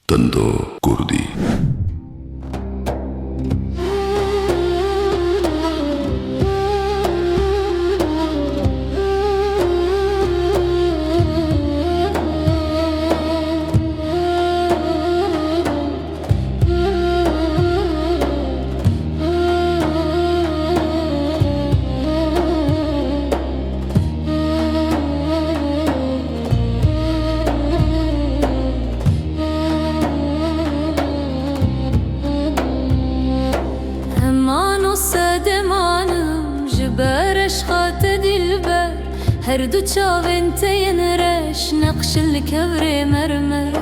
تندو كردي. هردو چاوین تینرش نقش الكبر مرمر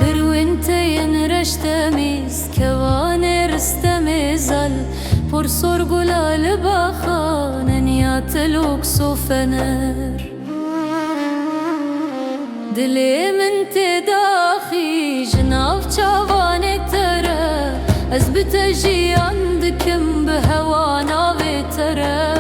بروین تینرش تمیز کوان رستمیزل پر سرگلال باخان نیات لوکس و فنر دلی من تداخی جناف چاوان تره از بتجیان دکم به هوانا بتره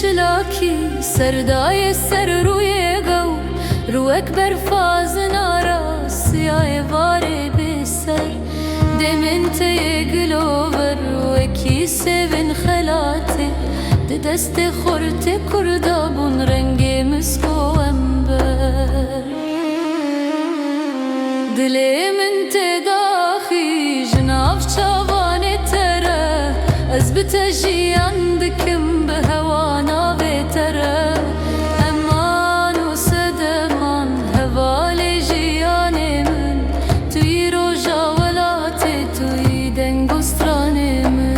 چلاکی سردای سر روی گو رو اکبر فاز نارا سیاه واره بسر دمنت گلوور و اکی سوین خلاته دست خورت کردابون رنگ مسکو انبر دلی من تداخی جناف چاوانه تره از بتجیان دکم به هوانا بتره امان و صدمان حوال جیان من توی روژا ولات توی دنگستران من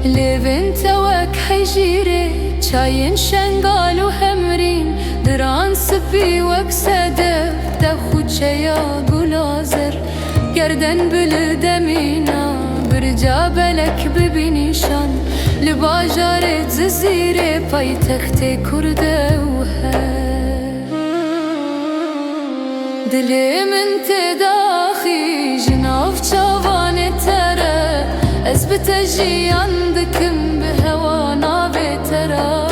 لبن توك حجيري چاين شنغال و همرين دران سبي وك صدف دخو چيا گلازر گردن بلدمينا برجا بلك ببينيشان لباجارت ززيري پای تخت کرده و هر دلی من تداخي جناف چاوان تره از بتجیان دکم به هوانا بتره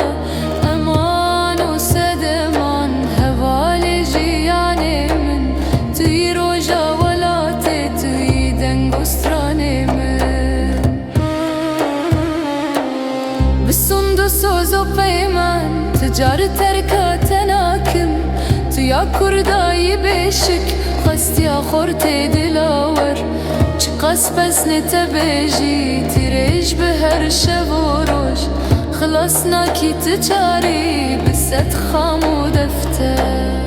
امان و صدمان حوال جیان من توی روژا ولات توی دنگستران من بسند سوز و پیمان تجارت ترکاتنا کم تویا کردایی بشک خستیا خورت دلاور قص بس نتبجي تريج بهر شب وروج خلصنا كي تجاري بست خام ودفتر